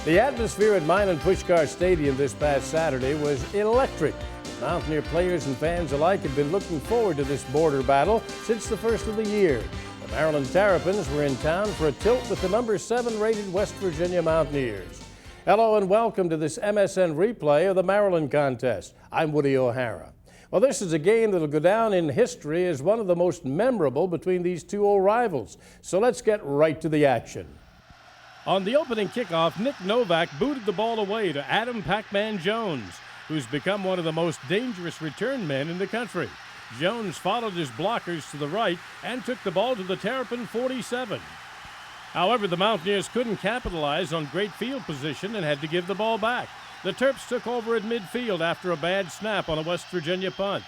The atmosphere at Milan Puskar Stadium this past Saturday was electric. Mountaineer players and fans alike had been looking forward to this border battle since the first of the year. The Maryland Terrapins were in town for a tilt with the number 7 rated West Virginia Mountaineers. Hello and welcome to this MSN replay of the Maryland contest. I'm Woody O'Hara. Well, this is a game that'll go down in history as one of the most memorable between these two old rivals. So let's get right to the action. On the opening kickoff, Nick Novak booted the ball away to Adam Pac-Man Jones, who's become one of the most dangerous return men in the country. Jones followed his blockers to the right and took the ball to the Terrapin 47. However, the Mountaineers couldn't capitalize on great field position and had to give the ball back. The Terps took over at midfield after a bad snap on a West Virginia punt.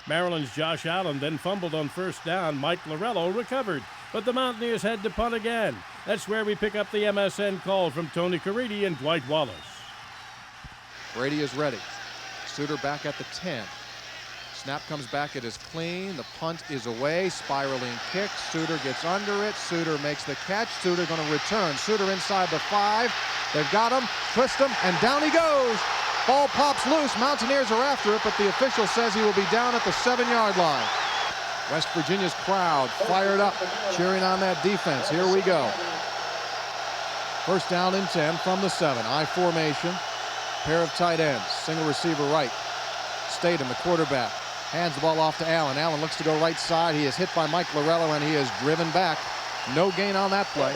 Maryland's Josh Allen then fumbled on first down. Mike Lorello recovered, but the Mountaineers had to punt again. That's where we pick up the MSN call from Tony Caridi and Dwight Wallace. Brady is ready. Suter back at the 10. Snap comes back, it is clean. The punt is away. Spiraling kick. Suter gets under it. Suter makes the catch. Suter going to return. Suter inside the 5. They've got him, twist him, and down he goes. Ball pops loose. Mountaineers are after it, but the official says he will be down at the 7-yard line. West Virginia's crowd fired up, cheering on that defense. Here we go. First down and 10 from the 7. I formation. Pair of tight ends. Single receiver right. Statham, the quarterback, hands the ball off to Allen. Allen looks to go right side. He is hit by Mike Lorello, and he is driven back. No gain on that play.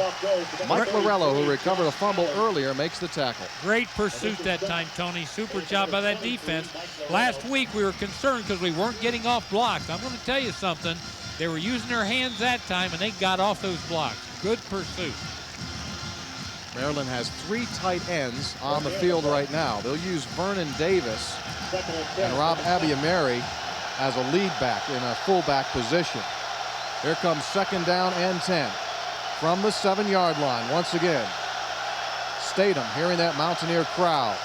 Mike Lorello, who recovered a fumble earlier, makes the tackle. Great pursuit that time, Tony. Super job by that defense. Last week we were concerned because we weren't getting off blocks. I'm going to tell you something. They were using their hands that time, and they got off those blocks. Good pursuit. Maryland has 3 tight ends on the field right now. They'll use Vernon Davis and Rob Abiameri as a lead back in a fullback position. Here comes second down and 10 from the 7-yard line. Once again, Statham, hearing that Mountaineer crowd,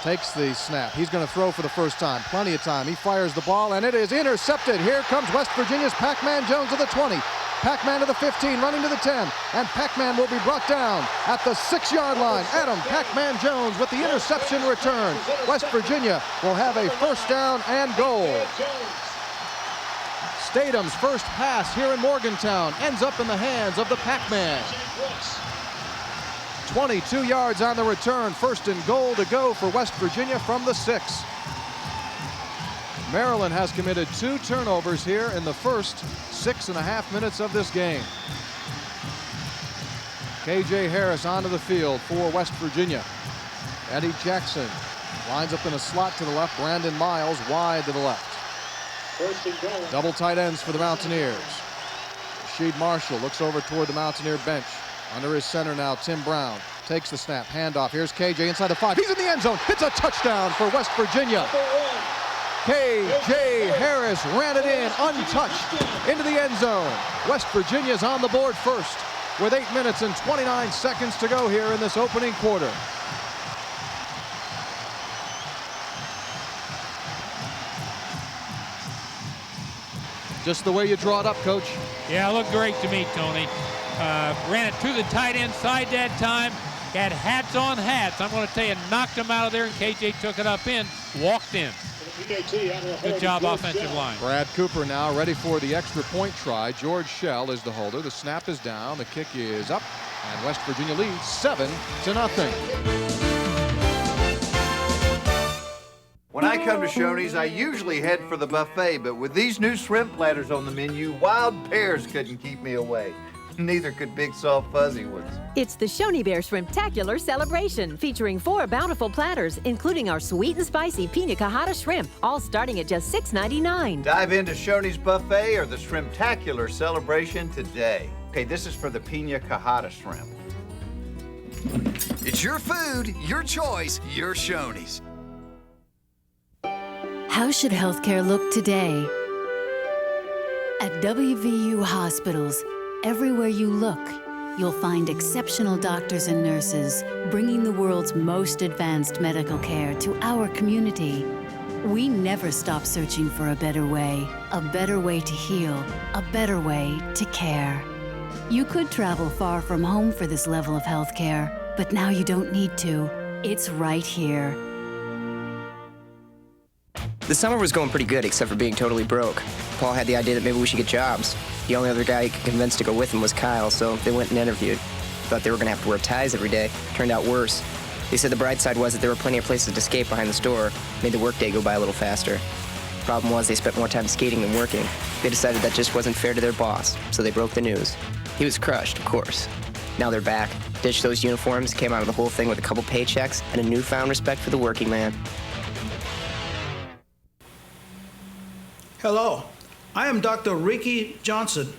takes the snap. He's going to throw for the first time. Plenty of time. He fires the ball, and it is intercepted. Here comes West Virginia's Pac-Man Jones to the 20. Pac-Man to the 15, running to the 10, and Pac-Man will be brought down at the 6-yard line. Adam Pac-Man Jones with the interception return. West Virginia will have a first down and goal. Statham's first pass here in Morgantown ends up in the hands of the Pac-Man. 22 yards on the return. First and goal to go for West Virginia from the 6. Maryland has committed 2 turnovers here in the first 6.5 minutes of this game. KJ Harris onto the field for West Virginia. Eddie Jackson lines up in a slot to the left. Brandon Miles wide to the left. Double tight ends for the Mountaineers. Rasheed Marshall looks over toward the Mountaineer bench. Under his center now, Tim Brown takes the snap. Handoff. Here's KJ inside the 5. He's in the end zone. It's a touchdown for West Virginia. KJ Harris ran it in untouched into the end zone. West Virginia's on the board first with 8 minutes and 29 seconds to go here in this opening quarter. Just the way you draw it up, Coach. Yeah, it looked great to me, Tony. Ran it to the tight end side that time. Had hats on hats. I'm going to tell you, knocked him out of there, and KJ took it up in, walked in. Good job, offensive line. Brad Cooper now ready for the extra point try. George Shell is the holder. The snap is down. The kick is up. And West Virginia leads 7-0. When I come to Shoney's, I usually head for the buffet, but with these new shrimp platters on the menu, wild pears couldn't keep me away. Neither could big, soft, fuzzy ones. It's the Shoney Bear Shrimptacular celebration, featuring 4 bountiful platters, including our sweet and spicy Pina Colada shrimp, all starting at just $6.99. Dive into Shoney's buffet or the Shrimptacular celebration today. Okay, this is for the Pina Colada shrimp. It's your food, your choice, your Shoney's. How should healthcare look today? At WVU hospitals, everywhere you look, you'll find exceptional doctors and nurses bringing the world's most advanced medical care to our community. We never stop searching for a better way to heal, a better way to care. You could travel far from home for this level of health care, But now you don't need to. It's right here. The summer was going pretty good, except for being totally broke. Paul had the idea that maybe we should get jobs. The only other guy he could convince to go with him was Kyle, so they went and interviewed. Thought they were going to have to wear ties every day. Turned out worse. They said the bright side was that there were plenty of places to skate behind the store. Made the workday go by a little faster. Problem was they spent more time skating than working. They decided that just wasn't fair to their boss, so they broke the news. He was crushed, of course. Now they're back. Ditched those uniforms, came out of the whole thing with a couple paychecks and a newfound respect for the working man. Hello, I am Dr. Ricky Johnson,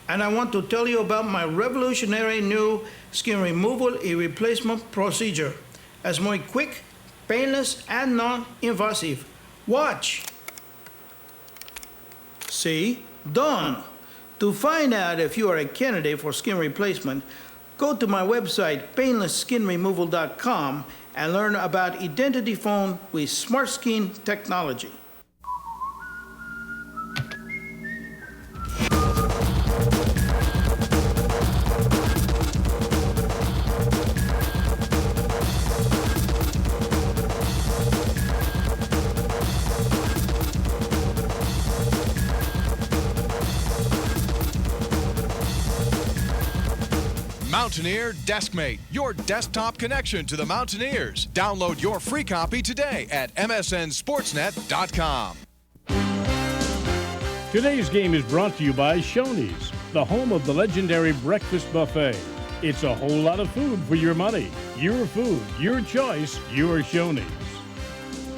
and I want to tell you about my revolutionary new skin removal and replacement procedure. It's more quick, painless, and non-invasive. Watch. See? Done. To find out if you are a candidate for skin replacement, go to my website, painlessskinremoval.com, and learn about identity phone with smart skin technology. Mountaineer Deskmate, your desktop connection to the Mountaineers. Download your free copy today at msnsportsnet.com. Today's game is brought to you by Shoney's, the home of the legendary breakfast buffet. It's a whole lot of food for your money. Your food, your choice, your Shoney's.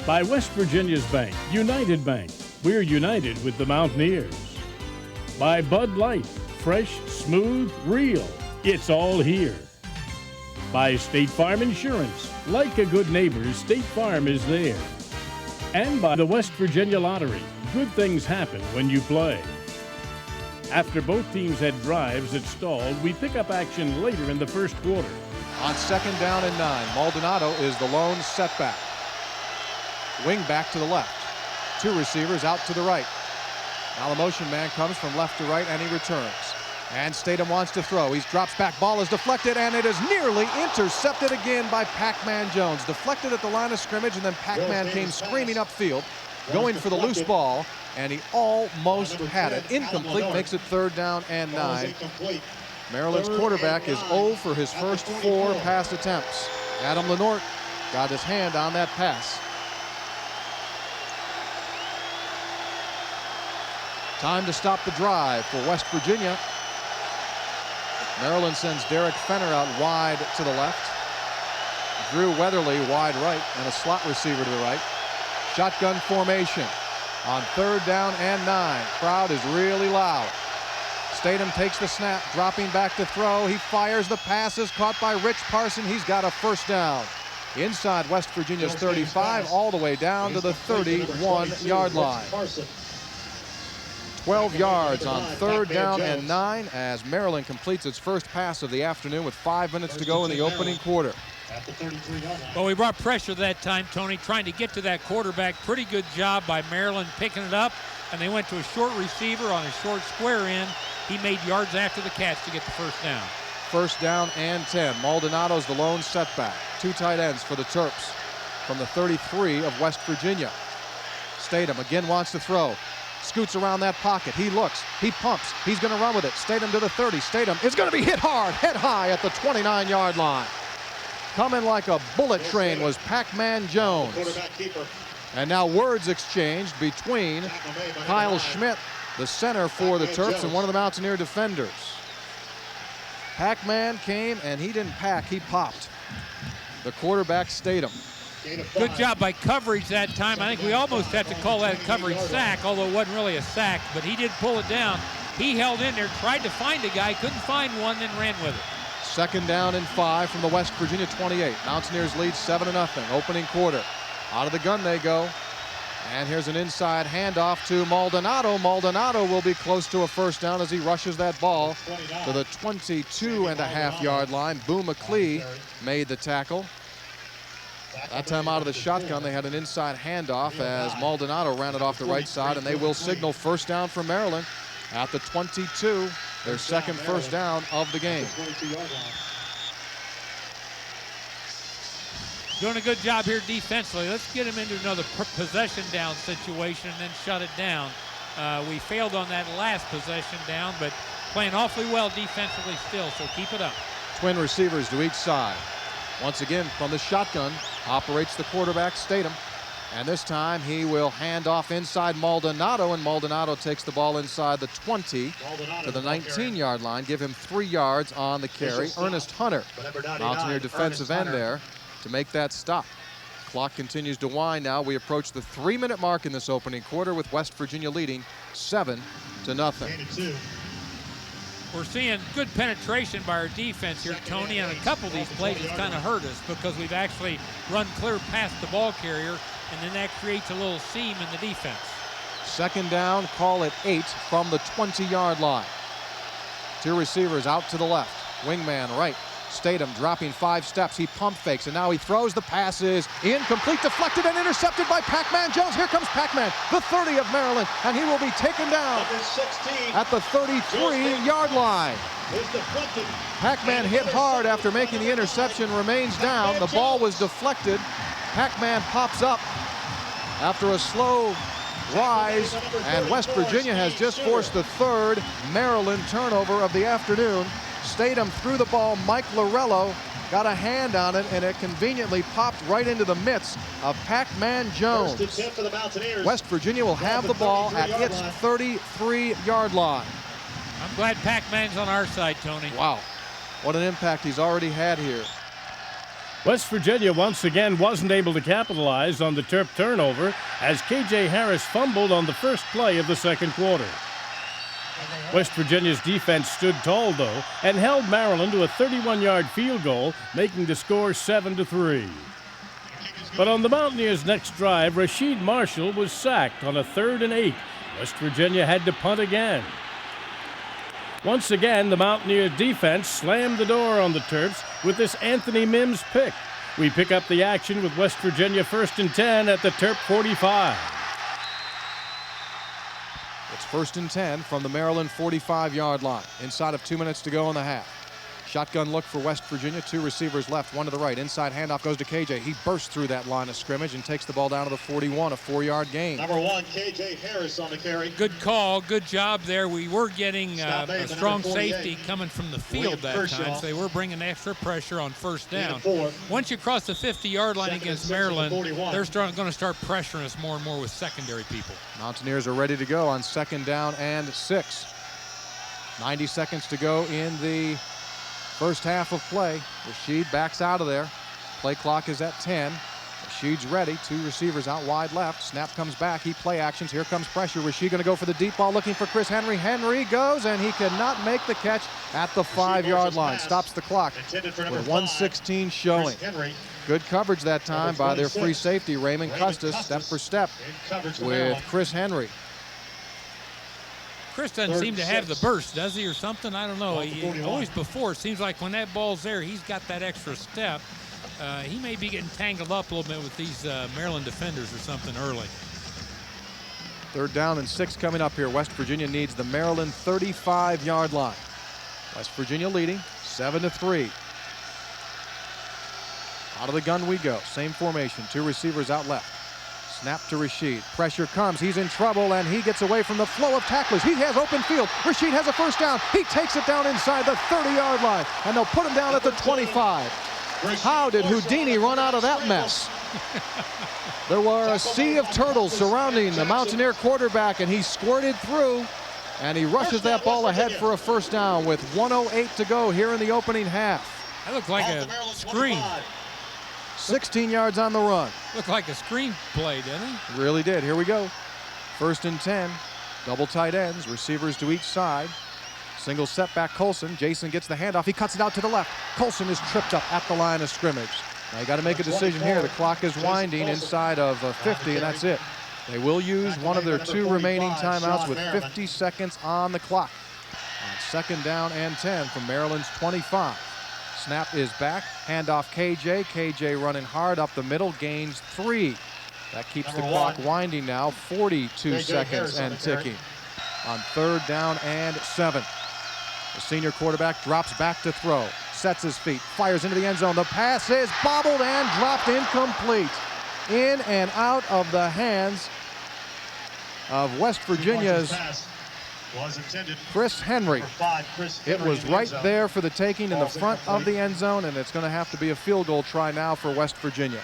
By West Virginia's Bank, United Bank. We're united with the Mountaineers. By Bud Light, fresh, smooth, real. It's all here. By State Farm Insurance. Like a good neighbor, State Farm is there. And by the West Virginia Lottery. Good things happen when you play. After both teams had drives that stalled, we pick up action later in the first quarter. On 2nd down and 9, Maldonado is the lone setback. Wing back to the left. 2 receivers out to the right. Now the motion man comes from left to right and he returns. And Statham wants to throw. He drops back. Ball is deflected, and it is nearly intercepted again by Pac-Man Jones. Deflected at the line of scrimmage, and then Pac-Man came screaming upfield, going for the loose ball, and he almost had it. Incomplete, makes it 3rd down and 9. Maryland's quarterback is 0 for his first 4 pass attempts. Adam Lenort got his hand on that pass. Time to stop the drive for West Virginia. Maryland sends Derek Fenner out wide to the left. Drew Weatherly wide right and a slot receiver to the right. Shotgun formation on 3rd down and 9. Crowd is really loud. Statham takes the snap, dropping back to throw. He fires. The pass is caught by Rich Parson. He's got a first down. Inside West Virginia's 35, all the way down to the 31-yard line. 12 yards on 3rd down and 9 as Maryland completes its first pass of the afternoon with 5 minutes to go in the opening quarter. Well, we brought pressure that time, Tony, trying to get to that quarterback. Pretty good job by Maryland picking it up, and they went to a short receiver on a short square end. He made yards after the catch to get the first down. 1st down and 10. Maldonado's the lone setback. 2 tight ends for the Terps from the 33 of West Virginia. Statham again wants to throw. Scoots around that pocket. He looks. He pumps. He's going to run with it. Statham to the 30. Statham is going to be hit hard, head high at the 29-yard line. Coming like a bullet train was Pac-Man Jones. And now words exchanged between Kyle Schmidt, the center for the Terps, and one of the Mountaineer defenders. Pac-Man came and he didn't pack, he popped. The quarterback Statham. Good job by coverage that time. I think we almost have to call that a coverage sack, although it wasn't really a sack, but he did pull it down. He held in there, tried to find a guy, couldn't find one, then ran with it. 2nd down and 5 from the West Virginia 28. Mountaineers lead 7-0, opening quarter. Out of the gun they go. And here's an inside handoff to Maldonado. Maldonado will be close to a first down as he rushes that ball to the 22.5-yard line. Boo McClee made the tackle. That time out of the shotgun, they had an inside handoff as Maldonado ran it off the right side, and they will signal first down for Maryland at the 22, their second first down of the game. Doing a good job here defensively. Let's get him into another possession down situation and then shut it down. We failed on that last possession down, but playing awfully well defensively still, so keep it up. Twin receivers to each side. Once again, from the shotgun, operates the quarterback, Statham. And this time he will hand off inside Maldonado, and Maldonado takes the ball inside the 20 to the 19-yard line. Give him 3 yards on the carry. Ernest Hunter, Mountaineer defensive end there, to make that stop. Clock continues to wind now. We approach the 3-minute mark in this opening quarter with West Virginia leading 7-0. We're seeing good penetration by our defense here, Tony, and a couple of these plays has kind of hurt us because we've actually run clear past the ball carrier, and then that creates a little seam in the defense. Second down, call it 8 from the 20-yard line. 2 receivers out to the left. Wingman right. Statham dropping 5 steps. He pump fakes, and now he throws. The pass is incomplete, deflected, and intercepted by Pac-Man Jones. Here comes Pac-Man, the 30 of Maryland, and he will be taken down at the 33-yard line. Pac-Man hit hard after making the interception, remains down. The ball was deflected. Pac-Man pops up after a slow rise, and West Virginia has just forced the 3rd Maryland turnover of the afternoon. Statham threw the ball. Mike Lorello got a hand on it, and it conveniently popped right into the midst of Pac-Man Jones. West Virginia will have the ball at its 33-yard line. I'm glad Pac-Man's on our side, Tony. Wow, what an impact he's already had here. West Virginia once again wasn't able to capitalize on the Terp turnover as K.J. Harris fumbled on the first play of the second quarter. West Virginia's defense stood tall, though, and held Maryland to a 31-yard field goal, making the score 7-3. But on the Mountaineers' next drive, Rasheed Marshall was sacked on a 3rd and 8. West Virginia had to punt again. Once again, the Mountaineer defense slammed the door on the Terps with this Anthony Mims pick. We pick up the action with West Virginia 1st and 10 at the Terp 45. It's 1st and 10 from the Maryland 45-yard line. Inside of 2 minutes to go in the half. Shotgun look for West Virginia. 2 receivers left, 1 to the right. Inside handoff goes to KJ. He bursts through that line of scrimmage and takes the ball down to the 41, a 4-yard gain. Number 1, KJ Harris on the carry. Good call, good job there. We were getting a strong safety coming from the field that time, so they were bringing extra pressure on first down. Once you cross the 50-yard line against Maryland, they're going to start pressuring us more and more with secondary people. Mountaineers are ready to go on 2nd down and 6. 90 seconds to go in the first half of play. Rasheed backs out of there. Play clock is at 10. Rasheed's ready. 2 receivers out wide left. Snap comes back. He play actions. Here comes pressure. Rasheed going to go for the deep ball, looking for Chris Henry. Henry goes, and he cannot make the catch at the 5-yard line. Stops the clock with 1:16 showing. Good coverage that time by their free safety, Raymond Custis, step for step with Chris Henry. Chris doesn't seem to have the burst, does he, or something? I don't know. Always before, it seems like when that ball's there, he's got that extra step. He may be getting tangled up a little bit with these Maryland defenders or something early. 3rd down and 6 coming up here. West Virginia needs the Maryland 35-yard line. West Virginia leading 7-3. Out of the gun we go. Same formation. 2 receivers out left. Snap to Rasheed. Pressure comes. He's in trouble, and he gets away from the flow of tacklers. He has open field. Rasheed has a first down. He takes it down inside the 30-yard line, and they'll put him down at the 25. How did Houdini run out of that mess? There were a sea of turtles surrounding the Mountaineer quarterback, and he squirted through, and he rushes that ball ahead for a first down with 1:08 to go here in the opening half. That looked like a screen. 16 yards on the run. Looked like a screen play, didn't it? Really did. Here we go. 1st and 10. Double tight ends. Receivers to each side. Single setback Colson. Jason gets the handoff. He cuts it out to the left. Colson is tripped up at the line of scrimmage. Now you got to make a decision here. The clock is winding inside of 50, and that's it. They will use one of their 2 remaining timeouts with 50 seconds on the clock. On 2nd down and 10 from Maryland's 25. Snap is back. Handoff KJ. KJ running hard up the middle. Gains 3. That keeps the clock winding now. 42 seconds and ticking. On 3rd down and 7. The senior quarterback drops back to throw. sets his feet, fires into the end zone. The pass is bobbled and dropped incomplete. In and out of the hands of West Virginia's Chris Henry. It was right there for the taking in the front of the end zone, and it's going to have to be a field goal try now for West Virginia.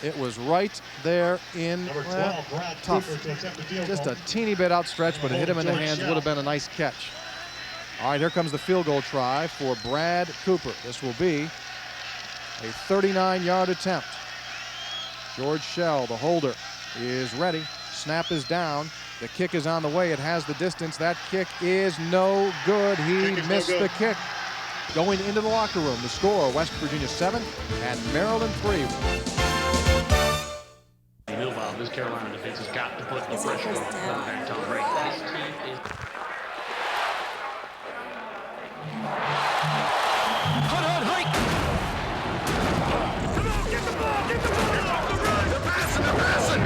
It was right there in, well, tough. Just a teeny bit outstretched, but it hit him in the hands. Would have been a nice catch. All right, here comes the field goal try for Brad Cooper. This will be a 39-yard attempt. George Shell, the holder, is ready. Snap is down. The kick is on the way. It has the distance. That kick is no good. He missed the kick. Going into the locker room, the score, West Virginia 7 and Maryland 3. Meanwhile, this Carolina defense has got to put the pressure on quarterback Tom Brady. This team is... Hike! Come on, get the ball, get the ball! It's off the run! They're passing, they're passing!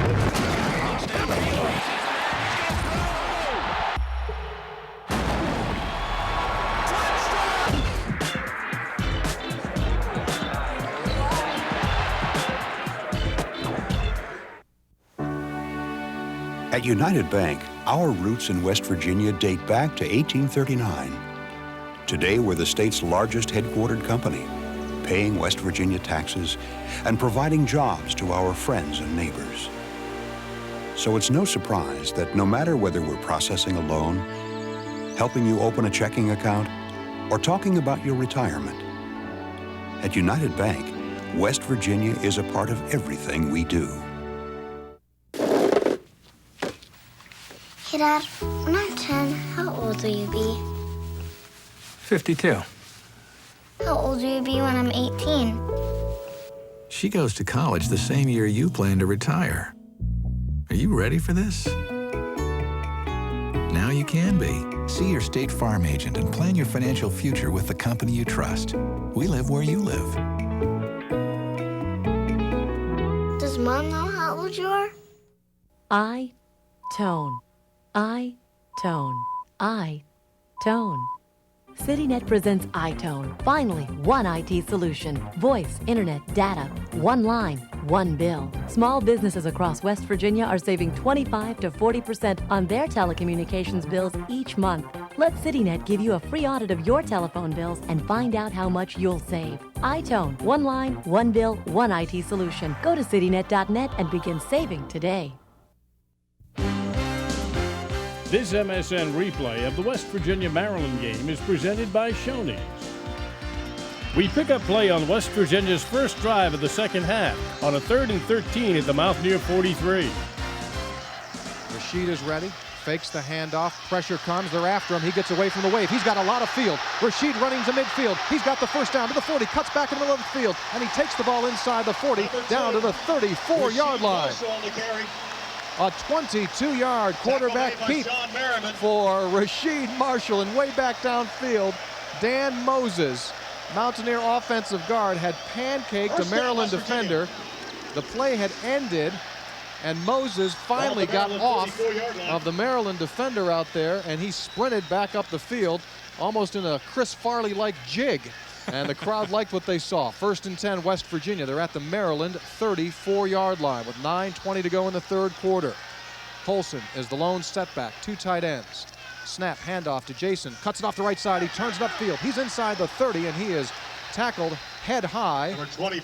At United Bank, our roots in West Virginia date back to 1839. Today, we're the state's largest headquartered company, paying West Virginia taxes and providing jobs to our friends and neighbors. So it's no surprise that no matter whether we're processing a loan, helping you open a checking account, or talking about your retirement, at United Bank, West Virginia is a part of everything we do. Hey, Dad, when I'm 10, how old will you be? 52. How old will you be when I'm 18? She goes to college the same year you plan to retire. Are you ready for this? Now you can be. See your State Farm agent and plan your financial future with the company you trust. We live where you live. Does Mom know how old you are? I-Tone. I-Tone. I-Tone. CityNet presents iTone. Finally, one IT solution. Voice, internet, data, one line, one bill. Small businesses across West Virginia are saving 25 to 40% on their telecommunications bills each month. Let CityNet give you a free audit of your telephone bills and find out how much you'll save. iTone, one line, one bill, one IT solution. Go to citynet.net and begin saving today. This MSN replay of the West Virginia-Maryland game is presented by Shoney's. We pick up play on West Virginia's first drive of the second half on a 3rd and 13 at the Mountaineer 43. Rashid is ready, fakes the handoff, pressure comes, they're after him, he gets away from the wave, he's got a lot of field. Rashid running to midfield, he's got the first down to the 40, cuts back in the middle of the field, and he takes the ball inside the 40, down to the 34-yard line. A 22-yard quarterback keep for Rashid Marshall, and way back downfield, Dan Moses, Mountaineer offensive guard, had pancaked a Maryland defender. The play had ended, and Moses finally got off of the Maryland defender out there, and he sprinted back up the field, almost in a Chris Farley-like jig. And the crowd liked what they saw. 1st and 10, West Virginia. They're at the Maryland 34-yard line with 9:20 to go in the third quarter. Colson is the lone setback, 2 tight ends. Snap, handoff to Jason, cuts it off the right side, he turns it upfield. He's inside the 30, and he is tackled head high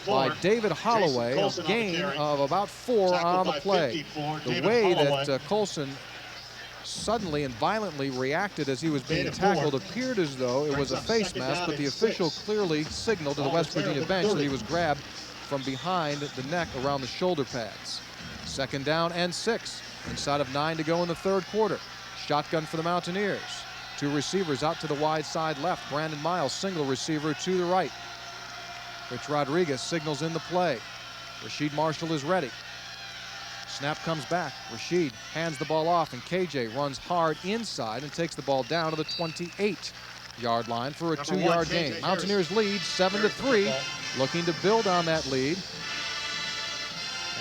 by David Holloway, a gain of about 4 on the play. The way that Colson suddenly and violently reacted as he was being tackled appeared as though it was a face mask, but the official clearly signaled to the West Virginia bench that he was grabbed from behind the neck around the shoulder pads. 2nd down and 6, inside of 9 to go in the third quarter. Shotgun for the Mountaineers. 2 receivers out to the wide side left. Brandon Miles, single receiver to the right. Rich Rodriguez signals in the play. Rashid Marshall is ready. Snap comes back. Rashid hands the ball off, and KJ runs hard inside and takes the ball down to the 28-yard line for a 2-yard gain. Mountaineers lead 7-3, looking to build on that lead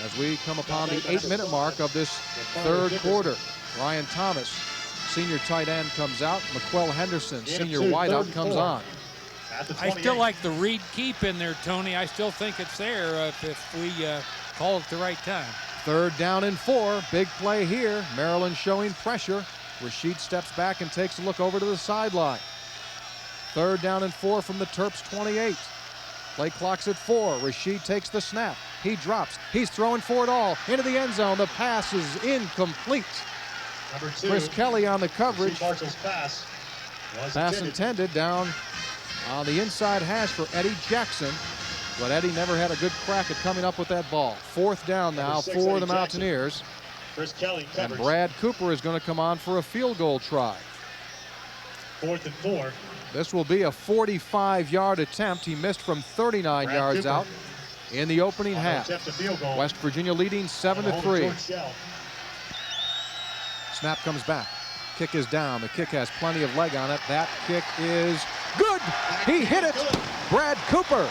as we come upon the 8-minute mark of this third quarter. Ryan Thomas, senior tight end, comes out. McQuell Henderson, senior wideout, comes on. at the 28. I still like the read keep in there, Tony. I still think it's there if we call it the right time. 3rd down and 4. Big play here. Maryland showing pressure. Rasheed steps back and takes a look over to the sideline. 3rd down and 4 from the Terps 28. Play clock's at 4. Rasheed takes the snap. He drops. He's throwing for it all into the end zone. The pass is incomplete. Number 2, Chris Kelly on the coverage. Marshall's pass Intended down on the inside hash for Eddie Jackson. But Eddie never had a good crack at coming up with that ball. 4th down now for the Mountaineers. Chris Kelly and Brad Cooper is going to come on for a field goal try. 4th and 4. This will be a 45-yard attempt. He missed from 39 Brad yards Cooper out in the opening half. West Virginia leading 7-3. Snap comes back. Kick is down. The kick has plenty of leg on it. That kick is good. He hit it. Brad Cooper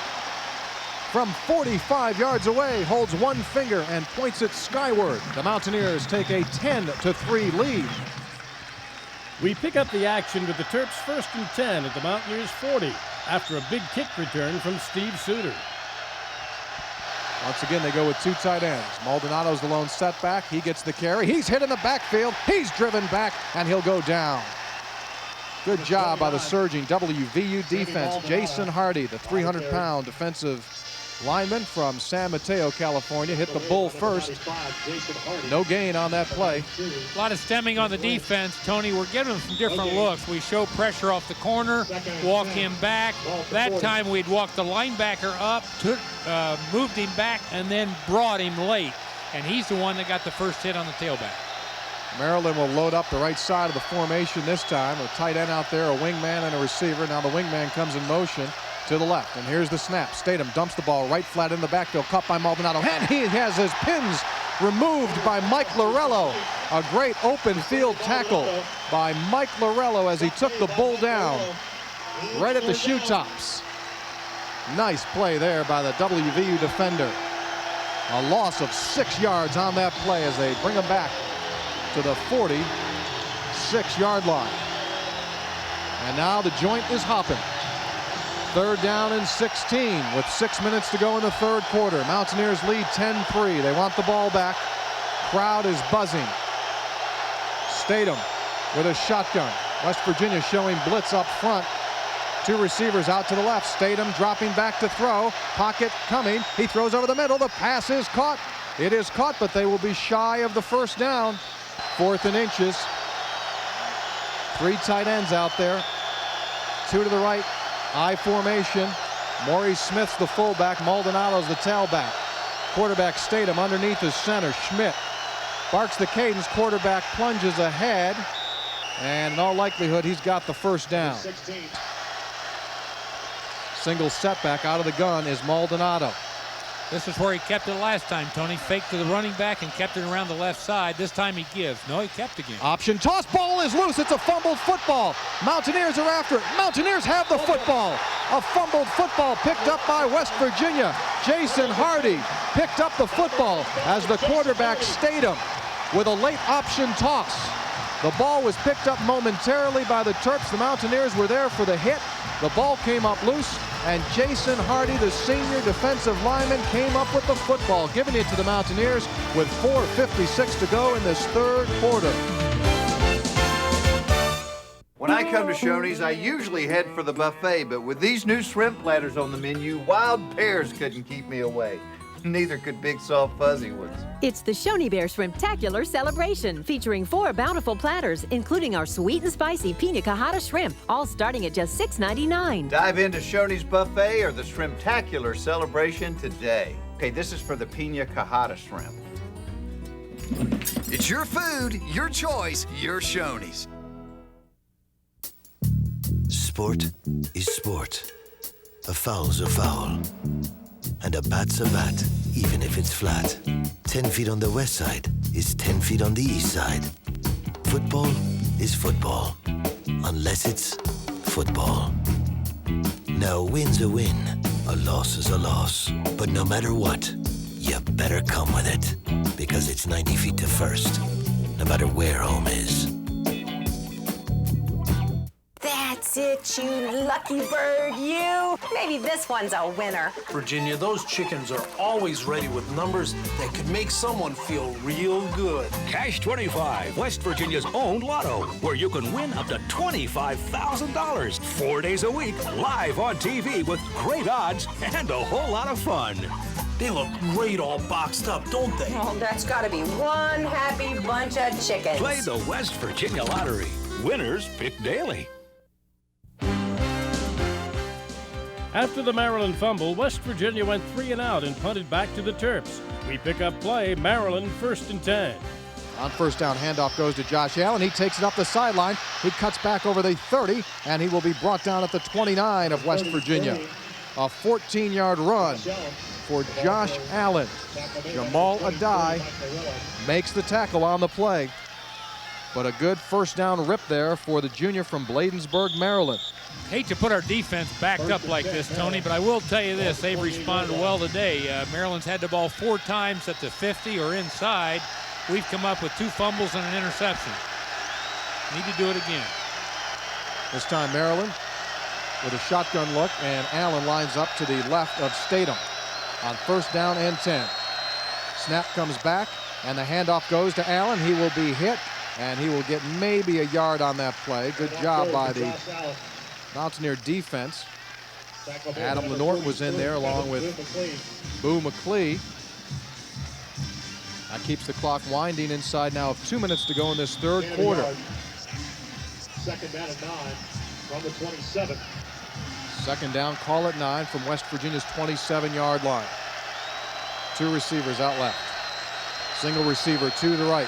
from 45 yards away holds one finger and points it skyward. The Mountaineers take a 10-3 lead. We pick up the action with the Terps 1st and 10 at the Mountaineers 40 after a big kick return from Steve Suter. Once again, they go with 2 tight ends. Maldonado's the lone setback. He gets the carry. He's hit in the backfield. He's driven back, and he'll go down. Good job by the surging WVU defense. Jason Hardy, the 300-pound defensive lineman from San Mateo, California, hit the bull first. No gain on that play. A lot of stemming on the defense, Tony. We're giving them some different looks. We show pressure off the corner, walk him back. That time we'd walk the linebacker up, moved him back, and then brought him late. And he's the one that got the first hit on the tailback. Maryland will load up the right side of the formation this time. A tight end out there, a wingman and a receiver. Now the wingman comes in motion to the left, and here's the snap. Statham dumps the ball right flat in the backfield, caught by Maldonado, and he has his pins removed by Mike Lorello. A great open field tackle by Mike Lorello as he took the bull down right at the shoe tops. Nice play there by the WVU defender. A loss of 6 yards on that play as they bring him back to the 46-yard line. And now the joint is hopping. 3rd down and 16 with 6 minutes to go in the 3rd quarter. Mountaineers lead 10-3. They want the ball back. Crowd is buzzing. Statham with a shotgun. West Virginia showing blitz up front. 2 receivers out to the left. Statham dropping back to throw. Pocket coming. He throws over the middle. The pass is caught. It is caught, but they will be shy of the 1st down. 4th and inches. 3 tight ends out there. 2 to the right. I formation. Maurice Smith's the fullback. Maldonado's the tailback. Quarterback Statham underneath his center. Schmidt barks the cadence. Quarterback plunges ahead. And in all likelihood, he's got the 1st down. Single setback out of the gun is Maldonado. This is where he kept it last time, Tony. Faked to the running back and kept it around the left side. This time he gives. No, he kept again. Option toss. Ball is loose. It's a fumbled football. Mountaineers are after it. Mountaineers have the football. A fumbled football picked up by West Virginia. Jason Hardy picked up the football as the quarterback Statham with a late option toss. The ball was picked up momentarily by the Terps. The Mountaineers were there for the hit. The ball came up loose, and Jason Hardy, the senior defensive lineman, came up with the football, giving it to the Mountaineers with 4:56 to go in this 3rd quarter. When I come to Shoney's, I usually head for the buffet, but with these new shrimp platters on the menu, wild pears couldn't keep me away. Neither could big, soft, fuzzy ones. It's the Shoney Bear Shrimptacular celebration, featuring 4 bountiful platters, including our sweet and spicy Pina Colada shrimp, all starting at just $6.99. Dive into Shoney's buffet or the Shrimptacular celebration today. Okay, this is for the Pina Colada shrimp. It's your food, your choice, your Shoney's. Sport is sport. A foul's a foul. And a bat's a bat, even if it's flat. 10 feet on the west side is 10 feet on the east side. Football is football, unless it's football. Now a win's a win, a loss is a loss. But no matter what, you better come with it, because it's 90 feet to first, no matter where home is. That's That's it, you lucky bird, you. Maybe this one's a winner. Virginia, those chickens are always ready with numbers that could make someone feel real good. Cash 25, West Virginia's own lotto, where you can win up to $25,000 4 days a week, live on TV with great odds and a whole lot of fun. They look great all boxed up, don't they? Oh, that's gotta be one happy bunch of chickens. Play the West Virginia Lottery. Winners pick daily. After the Maryland fumble, West Virginia went 3 and out and punted back to the Terps. We pick up play, Maryland 1st and 10. On first down, handoff goes to Josh Allen. He takes it up the sideline. He cuts back over the 30, and he will be brought down at the 29 of West Virginia. A 14-yard run for Josh Allen. Jamal Adai makes the tackle on the play. But a good first down rip there for the junior from Bladensburg, Maryland. Hate to put our defense backed up like this, Tony, but I will tell you this, they've responded well today. Maryland's had the ball 4 times at the 50 or inside. We've come up with 2 fumbles and an interception. Need to do it again. This time Maryland with a shotgun look, and Allen lines up to the left of Statham on first down and 10. Snap comes back, and the handoff goes to Allen. He will be hit, and he will get maybe a yard on that play. Good job by the Mountaineer defense. Adam Lenort was in there along with Boo McClee. That keeps the clock winding inside now of 2 minutes to go in this third quarter. Second down and 9 from the 27. Second down, call it 9 from West Virginia's 27-yard line. 2 receivers out left. Single receiver to the right.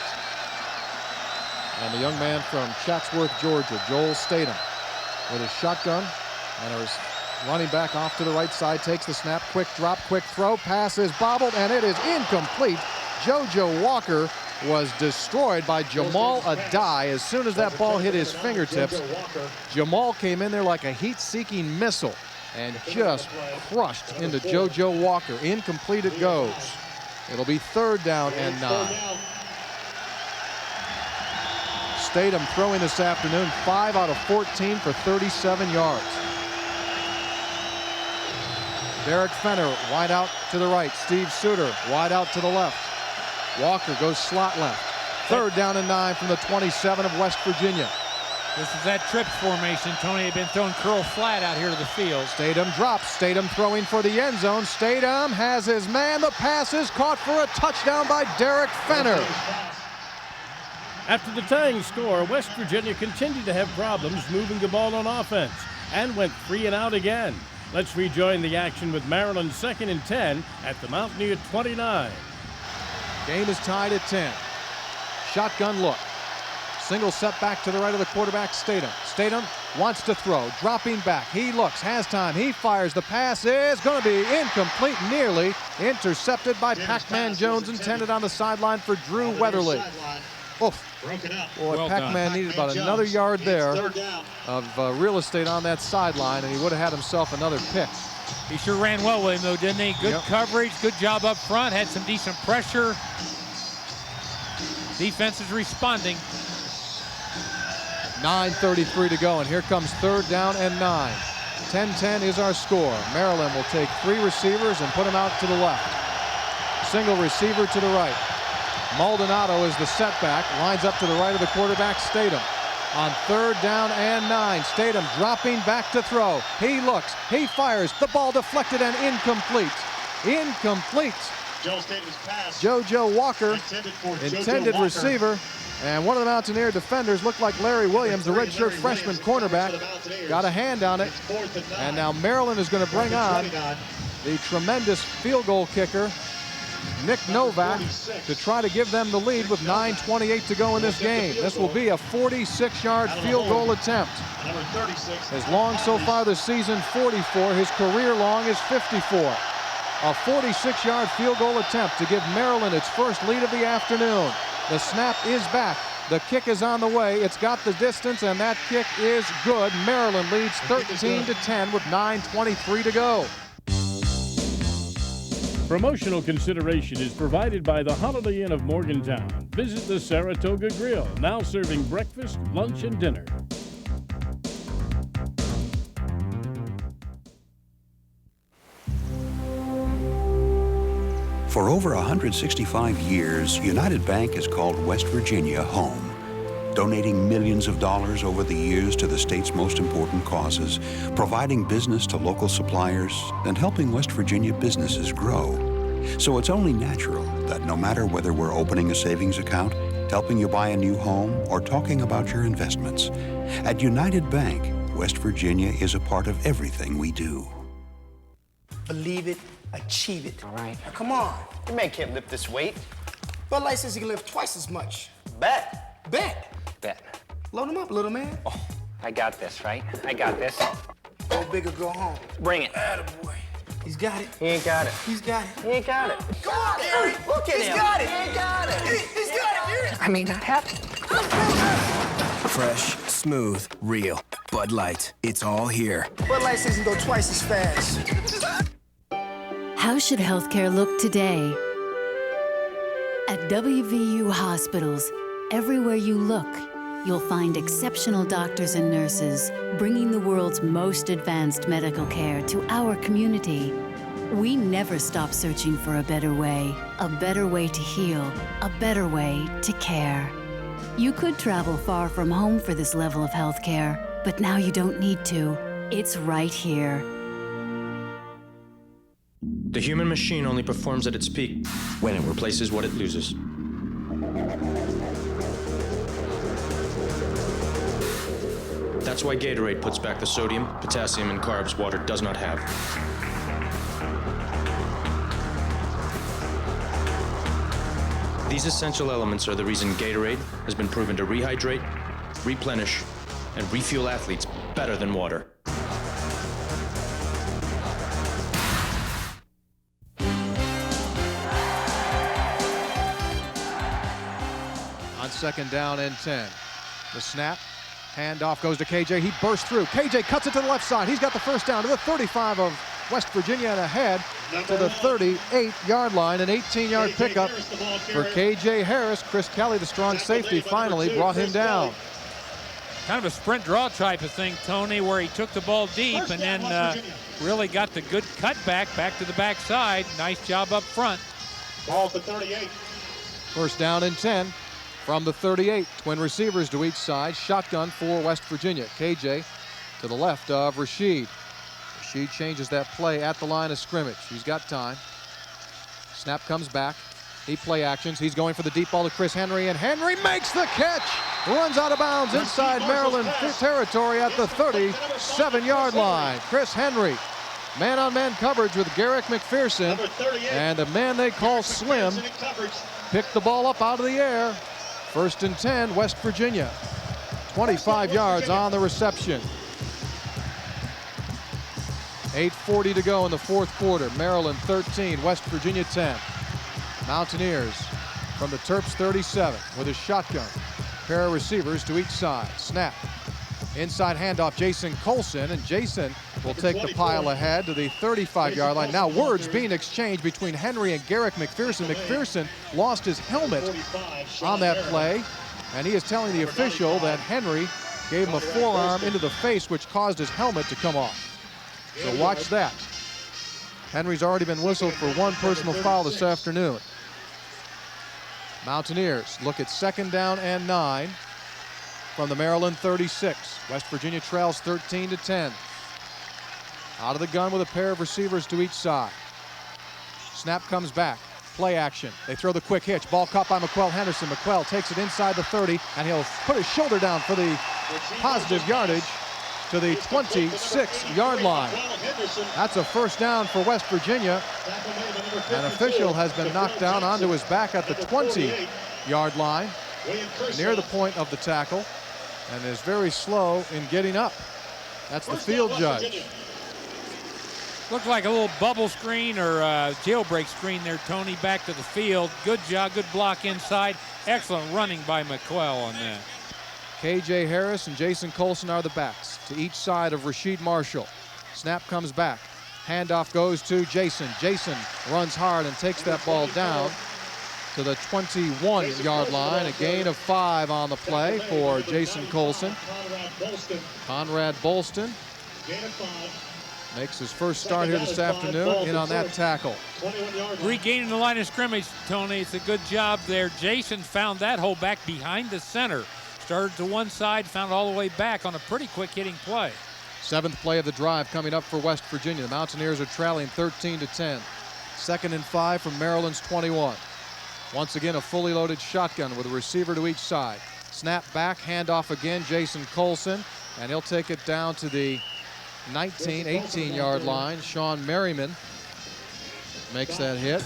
And the young man from Chatsworth, Georgia, Joel Statham, with his shotgun, and his running back off to the right side, takes the snap, quick drop, quick throw, pass is bobbled, and it is incomplete. JoJo Walker was destroyed by Jamal Adai. As soon as that ball hit his fingertips, Jamal came in there like a heat-seeking missile and just crushed into JoJo Walker. Incomplete it goes. It'll be third down and 9. Statham throwing this afternoon, 5 out of 14 for 37 yards. Derek Fenner wide out to the right. Steve Suter wide out to the left. Walker goes slot left. Third down and 9 from the 27 of West Virginia. This is that trips formation. Tony had been throwing curl flat out here to the field. Statham drops. Statham throwing for the end zone. Statham has his man. The pass is caught for a touchdown by Derek Fenner. After the tying score, West Virginia continued to have problems moving the ball on offense and went 3 and out again. Let's rejoin the action with Maryland 2nd and 10 at the Mountaineer 29. Game is tied at 10. Shotgun look. Single set back to the right of the quarterback, Statham. Statham wants to throw, dropping back. He looks, has time, he fires. The pass is going to be incomplete, nearly intercepted by Pac-Man Jones, intended on the sideline for Drew Weatherly. Oof. Boy, well, Pac-Man needed about another yard there of real estate on that sideline, and he would have had himself another pick. He sure ran well with him, though, didn't he? Good coverage, good job up front, had some decent pressure. Defense is responding. 9:33 to go, and here comes third down and 9. 10-10 is our score. Maryland will take 3 receivers and put them out to the left. Single receiver to the right. Maldonado is the setback, lines up to the right of the quarterback, Statham. On third down and 9, Statham dropping back to throw. He looks, he fires, the ball deflected and incomplete. Incomplete. JoJo Walker, intended receiver. And one of the Mountaineer defenders looked like Larry Williams, the redshirt freshman cornerback. Got a hand on it. And now Maryland is going to bring on the tremendous field goal kicker, Nick Novak, to try to give them the lead with 9:28 to go in this game. This will be a 46-yard field goal attempt. His long so far this season, 44. His career long is 54. A 46-yard field goal attempt to give Maryland its first lead of the afternoon. The snap is back. The kick is on the way. It's got the distance, and that kick is good. Maryland leads 13-10 with 9:23 to go. Promotional consideration is provided by the Holiday Inn of Morgantown. Visit the Saratoga Grill, now serving breakfast, lunch, and dinner. For over 165 years, United Bank has called West Virginia home, donating millions of dollars over the years to the state's most important causes, providing business to local suppliers, and helping West Virginia businesses grow. So it's only natural that no matter whether we're opening a savings account, helping you buy a new home, or talking about your investments, at United Bank, West Virginia is a part of everything we do. Believe it, achieve it. All right. Now, come on. Your man can't lift this weight. Bud Light says he can lift twice as much. Bet. Bet. Bet. Load him up, little man. Oh, I got this, right? I got this. Go big or go home. Bring it. Attaboy. He's got it. He ain't got it. He's got it. He ain't got it. Come on, Gary. Look at him. He's got it. He ain't got it. He's got it, Gary. I mean, that happened. Fresh, smooth, real. Bud Light. It's all here. Bud Light says he can go twice as fast. How should healthcare look today? At WVU Hospitals, everywhere you look, you'll find exceptional doctors and nurses bringing the world's most advanced medical care to our community. We never stop searching for a better way to heal, a better way to care. You could travel far from home for this level of healthcare, but now you don't need to. It's right here. The human machine only performs at its peak when it replaces what it loses. That's why Gatorade puts back the sodium, potassium, and carbs water does not have. These essential elements are the reason Gatorade has been proven to rehydrate, replenish, and refuel athletes better than water. On second down and 10. The snap. Handoff goes to KJ. He bursts through. KJ cuts it to the left side. He's got the first down to the 35 of West Virginia and ahead to the 38-yard line. An 18-yard pickup for KJ Harris. Chris Kelly, the strong safety, finally brought him down. Kind of a sprint draw type of thing, Tony, where he took the ball deep and then really got the good cutback back to the backside. Nice job up front. Ball at the 38. First down and 10 from the 38. Twin receivers to each side. Shotgun for West Virginia. KJ to the left of Rashid. Rashid changes that play at the line of scrimmage. He's got time. Snap comes back. He play actions. He's going for the deep ball to Chris Henry, and Henry makes the catch. Runs out of bounds inside Maryland territory at the 37-yard line. Chris Henry, man-on-man coverage with Garrick McPherson, and a man they call Slim picked the ball up out of the air. First and 10, West Virginia. 25 yards on the reception. 8:40 to go in the fourth quarter. Maryland 13, West Virginia 10. Mountaineers from the Terps 37 with a shotgun. Pair of receivers to each side. Snap. Inside handoff, Jason Colson, and Jason will take the pile ahead to the 35-yard line. Now words being exchanged between Henry and Garrick McPherson. McPherson lost his helmet on that play, and he is telling the official that Henry gave him a forearm into the face, which caused his helmet to come off. So watch that. Henry's already been whistled for one personal foul this afternoon. Mountaineers look at second down and 9 from the Maryland 36. West Virginia trails 13-10. Out of the gun with a pair of receivers to each side. Snap comes back. Play action. They throw the quick hitch. Ball caught by McQuell Henderson. McQuell takes it inside the 30, and he'll put his shoulder down for the positive yardage to the 26-yard line. That's a first down for West Virginia. An official has been knocked down onto his back at the 20-yard line, near the point of the tackle, and is very slow in getting up. That's the field judge. Looked like a little bubble screen or jailbreak screen there, Tony, back to the field. Good job, good block inside. Excellent running by McQuell on that. KJ Harris and Jason Colson are the backs to each side of Rasheed Marshall. Snap comes back. Handoff goes to Jason. Jason runs hard and takes that ball down to the 21-yard line. A gain of 5 on the play for Jason Colson. Conrad Bolston makes his first start here this afternoon in on that tackle. Regaining the line of scrimmage, Tony. It's a good job there. Jason found that hole back behind the center. Started to one side, found it all the way back on a pretty quick hitting play. 7th play of the drive coming up for West Virginia. The Mountaineers are trailing 13-10. 2nd and 5 from Maryland's 21. Once again, a fully loaded shotgun with a receiver to each side. Snap back, handoff again, Jason Colson, and he'll take it down to the 18-yard line. Sean Merriman makes that hit.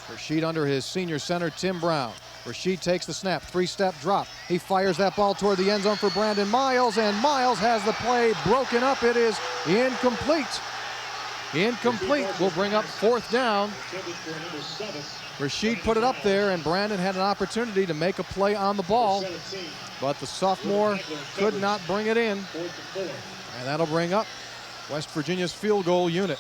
Rasheed under his senior center, Tim Brown. Rasheed takes the snap, 3-step drop. He fires that ball toward the end zone for Brandon Miles, and Miles has the play broken up. It is incomplete. Incomplete will bring up 4th down. Rasheed put it up there, and Brandon had an opportunity to make a play on the ball, but the sophomore could not bring it in, and that'll bring up West Virginia's field goal unit.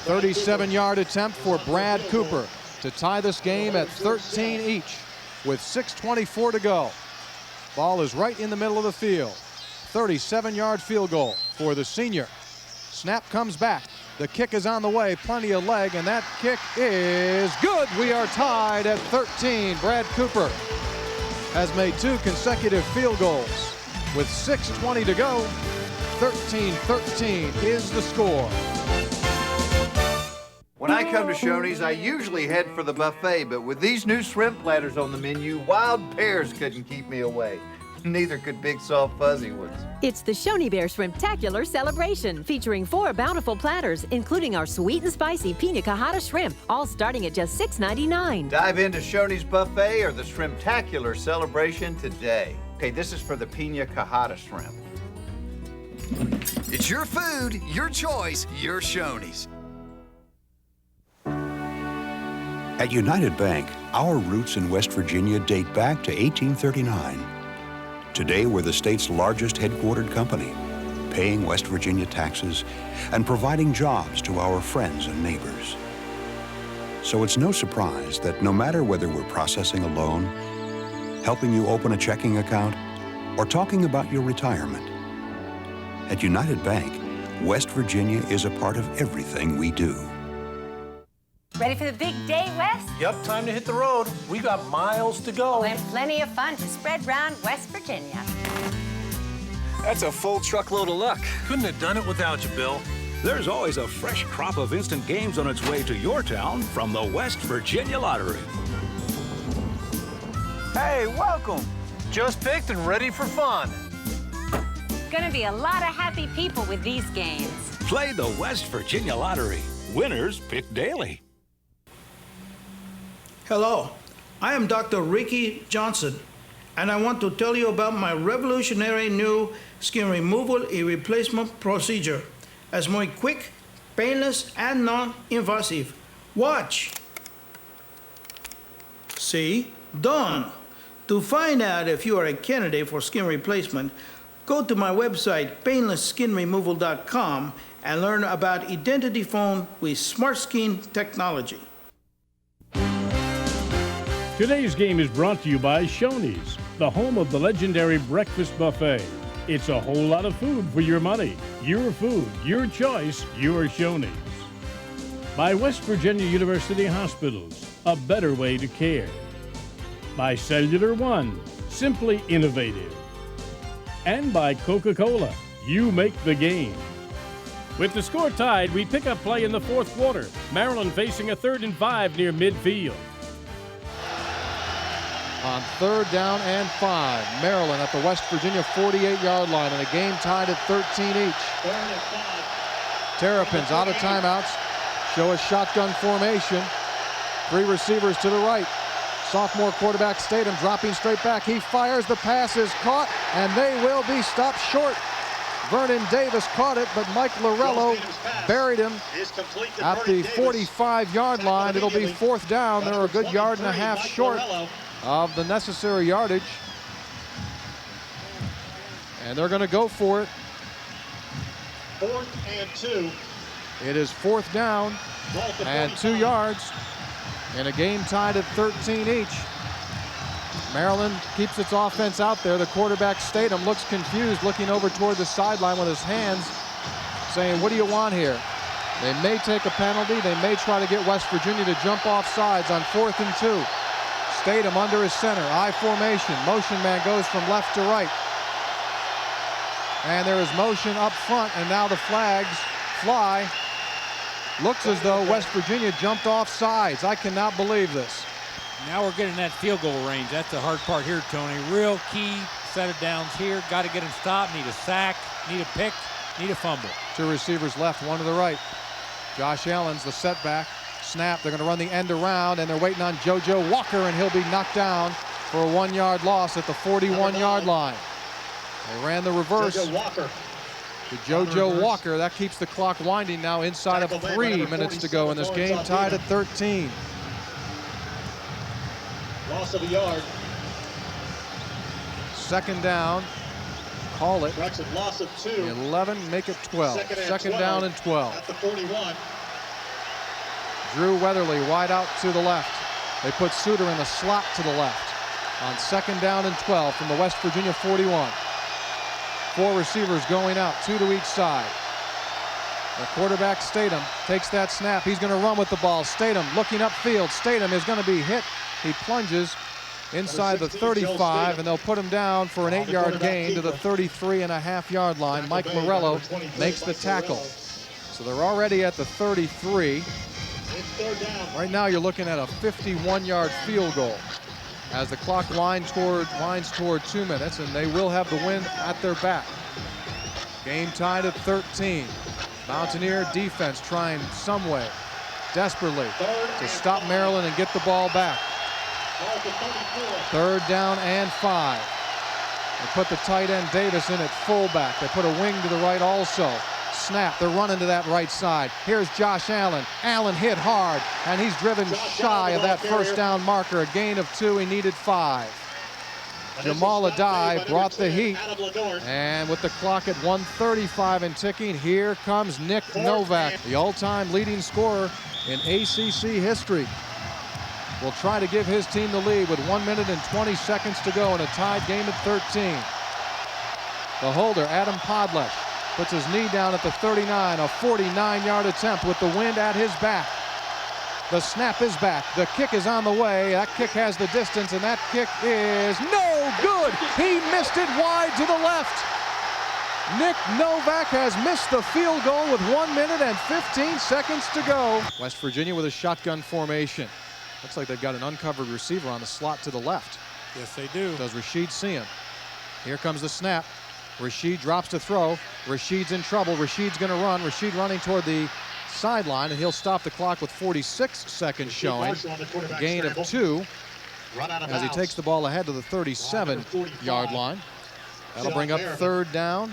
.37-yard attempt for Brad Cooper to tie this game at 13 each with 6:24 to go. Ball is right in the middle of the field. 37-yard field goal for the senior. Snap comes back. The kick is on the way. Plenty of leg, and that kick is good. We are tied at 13. Brad Cooper has made 2 consecutive field goals. With 6:20 to go, 13-13 is the score. When I come to Shoney's, I usually head for the buffet, but with these new shrimp platters on the menu, wild pears couldn't keep me away. Neither could big, soft, fuzzy ones. It's the Shoney Bear Shrimptacular celebration, featuring 4 bountiful platters, including our sweet and spicy pina colada shrimp, all starting at just $6.99. Dive into Shoney's buffet or the Shrimptacular celebration today. Okay, this is for the pina colada shrimp. It's your food, your choice, your Shoney's. At United Bank, our roots in West Virginia date back to 1839. Today, we're the state's largest headquartered company, paying West Virginia taxes and providing jobs to our friends and neighbors. So it's no surprise that no matter whether we're processing a loan, helping you open a checking account, or talking about your retirement, at United Bank, West Virginia is a part of everything we do. Ready for the big day, Wes? Yep, time to hit the road. We got miles to go. Oh, and plenty of fun to spread round West Virginia. That's a full truckload of luck. Couldn't have done it without you, Bill. There's always a fresh crop of instant games on its way to your town from the West Virginia Lottery. Hey, welcome. Just picked and ready for fun. Gonna be a lot of happy people with these games. Play the West Virginia Lottery. Winners pick daily. Hello, I am Dr. Ricky Johnson, and I want to tell you about my revolutionary new skin removal and replacement procedure. It's more quick, painless, and non-invasive. Watch. See? Done. To find out if you are a candidate for skin replacement, go to my website, painlessskinremoval.com, and learn about identity phone with smart skin technology. Today's game is brought to you by Shoney's, the home of the legendary breakfast buffet. It's a whole lot of food for your money. Your food, your choice, your Shoney's. By West Virginia University Hospitals, a better way to care. By Cellular One, simply innovative. And by Coca-Cola, you make the game. With the score tied, we pick up play in the 4th quarter. Maryland facing a 3rd and 5 near midfield. On 3rd down and 5, Maryland at the West Virginia 48-yard line, and a game tied at 13 each. Terrapins out of timeouts, show a shotgun formation. 3 receivers to the right. Sophomore quarterback Statham dropping straight back. He fires, the pass is caught, and they will be stopped short. Vernon Davis caught it, but Mike Lorello buried him at the 45-yard line. It'll be 4th down. They're a good 1.5 yards short of the necessary yardage. And they're going to go for it. 4th and 2. It is 4th down and 2 yards in a game tied at 13 each. Maryland keeps its offense out there. The quarterback, Statham, looks confused, looking over toward the sideline with his hands, saying, what do you want here? They may take a penalty. They may try to get West Virginia to jump off sides on 4th and 2. Statham under his center, I formation. Motion man goes from left to right. And there is motion up front, and now the flags fly. Looks as though West Virginia jumped off sides. I cannot believe this. Now we're getting that field goal range. That's the hard part here, Tony. Real key set of downs here. Got to get him stopped. Need a sack, need a pick, need a fumble. 2 receivers left, 1 to the right. Josh Allen's the setback. Snap, they're going to run the end around, and they're waiting on JoJo Walker, and he'll be knocked down for a 1-yard loss at the 41-yard line. They ran the reverse to JoJo Walker. That keeps the clock winding now inside of 3 minutes to go in this game, tied at 13. Loss of a yard. 2nd down. Call it. Loss of 2. 11, make it 12. Second down and 12. At the 41. Drew Weatherly wide out to the left. They put Suter in the slot to the left on 2nd down and 12 from the West Virginia 41. 4 receivers going out, 2 to each side. The quarterback, Statham, takes that snap. He's going to run with the ball. Statham looking upfield. Statham is going to be hit. He plunges inside the 35, and they'll put him down for an 8-yard gain to the 33.5-yard line. Mike Morello makes the tackle. So they're already at the 33. Right now you're looking at a 51-yard field goal as the clock winds toward 2 minutes, and they will have the win at their back. Game tied at 13. Mountaineer defense trying some way, desperately, to stop Maryland and get the ball back. 3rd down and 5. They put the tight end Davis in at fullback. They put a wing to the right also. Snap, they're running to that right side. Here's Josh Allen. Allen hit hard, and he's driven shy of that 1st down marker. A gain of 2, he needed 5. Jamal Adai brought the heat, and with the clock at 1:35 and ticking, here comes Nick Novak, the all-time leading scorer in ACC history. Will try to give his team the lead with 1 minute and 20 seconds to go in a tied game at 13. The holder, Adam Podlesh, puts his knee down at the 39, a 49-yard attempt with the wind at his back. The snap is back. The kick is on the way. That kick has the distance, and that kick is no good. He missed it wide to the left. Nick Novak has missed the field goal with 1 minute and 15 seconds to go. West Virginia with a shotgun formation. Looks like they've got an uncovered receiver on the slot to the left. Yes, they do. Does Rashid see him? Here comes the snap. Rashid drops to throw. Rashid's in trouble. Rashid's going to run. Rashid running toward the sideline, and he'll stop the clock with 46 seconds showing. A gain of 2 as he takes the ball ahead to the 37-yard line. That'll bring up 3rd down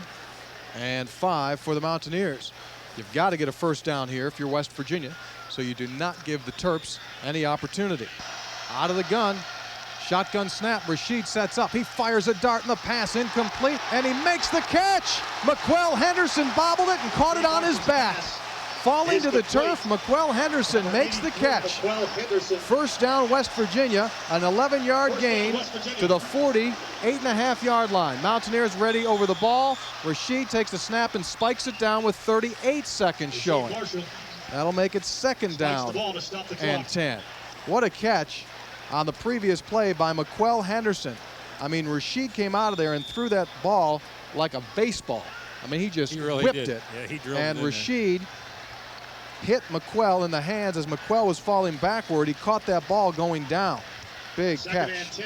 and 5 for the Mountaineers. You've got to get a 1st down here if you're West Virginia, so you do not give the Terps any opportunity. Out of the gun. Shotgun snap, Rashid sets up. He fires a dart and the pass incomplete, and he makes the catch. McQuell Henderson bobbled it and caught it on his back. Falling to the turf, McQuell Henderson makes the catch. 1st down, West Virginia, an 11-yard gain to the 48.5-yard line. Mountaineers ready over the ball. Rashid takes the snap and spikes it down with 38 seconds showing. That'll make it 2nd down and 10. What a catch on the previous play by McQuell Henderson. I mean, Rashid came out of there and threw that ball like a baseball. I mean, he just really whipped did. it. Yeah, he drilled and it in Rashid hit McQuell in the hands as McQuell was falling backward. He caught that ball going down. Big catch.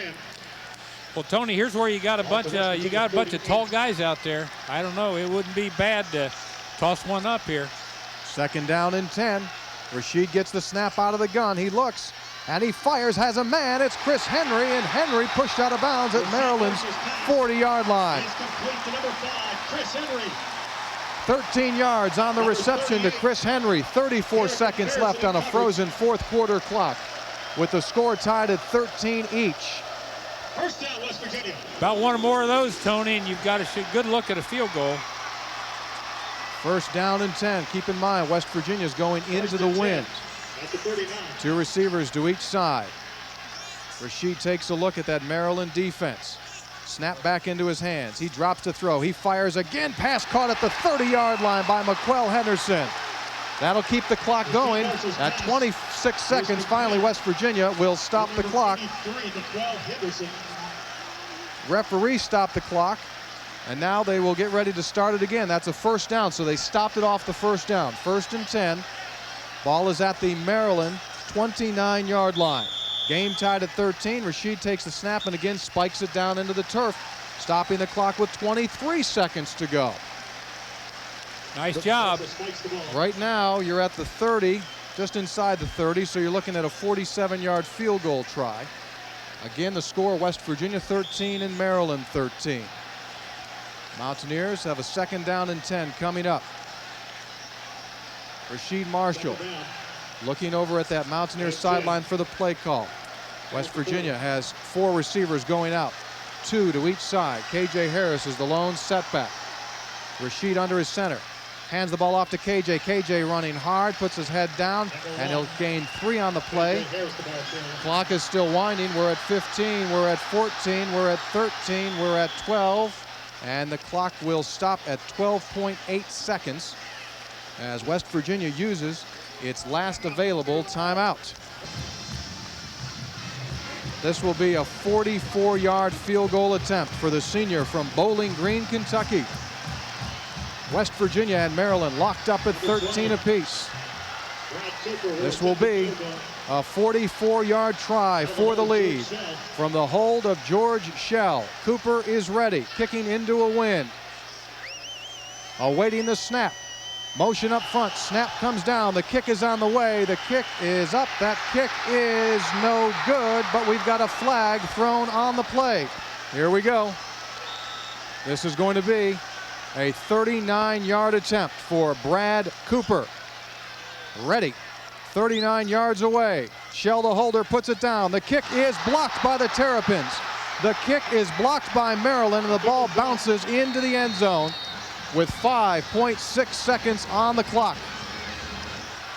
Well, Tony, here's where you got a bunch of tall guys out there. I don't know. It wouldn't be bad to toss one up here. 2nd down and 10. Rashid gets the snap out of the gun. He looks. And he fires, has a man. It's Chris Henry, and Henry pushed out of bounds at Maryland's 40-yard line. 13 yards on the reception to Chris Henry. 34 seconds left on a frozen 4th quarter clock, with the score tied at 13 each. 1st down, West Virginia. About one or more of those, Tony, and you've got a good look at a field goal. 1st down and 10. Keep in mind, West Virginia's going into the wind. 39. 2 receivers to each side. Rasheed takes a look at that Maryland defense. Snap back into his hands. He drops to throw. He fires again. Pass caught at the 30-yard line by McQuell Henderson. That'll keep the clock going. At 26 seconds, finally West Virginia will stop the clock. Referee stopped the clock, and now they will get ready to start it again. That's a first down, so they stopped it off the first down. 1st and 10. Ball is at the Maryland 29-yard line. Game tied at 13. Rasheed takes the snap and again spikes it down into the turf, stopping the clock with 23 seconds to go. Nice job. Right now, you're at the 30, just inside the 30, so you're looking at a 47-yard field goal try. Again, the score, West Virginia 13 and Maryland 13. Mountaineers have a 2nd down and 10 coming up. Rasheed Marshall looking over at that Mountaineers sideline for the play call. West Virginia has 4 receivers going out, 2 to each side. KJ Harris is the lone setback. Rasheed under his center. Hands the ball off to KJ. KJ running hard, puts his head down, and he'll gain 3 on the play. Clock is still winding. We're at 15, we're at 14, we're at 13, we're at 12, and the clock will stop at 12.8 seconds as West Virginia uses its last available timeout. This will be a 44-yard field goal attempt for the senior from Bowling Green, Kentucky. West Virginia and Maryland locked up at 13 apiece. This will be a 44-yard try for the lead from the hold of George Shell. Cooper is ready, kicking into a win. Awaiting the snap. Motion up front, snap comes down, the kick is on the way, the kick is up, that kick is no good, but we've got a flag thrown on the play. Here we go. This is going to be a 39-yard attempt for Brad Cooper. Ready, 39 yards away. Shell the holder puts it down. The kick is blocked by the Terrapins. The kick is blocked by Maryland, and the ball bounces into the end zone with 5.6 seconds on the clock.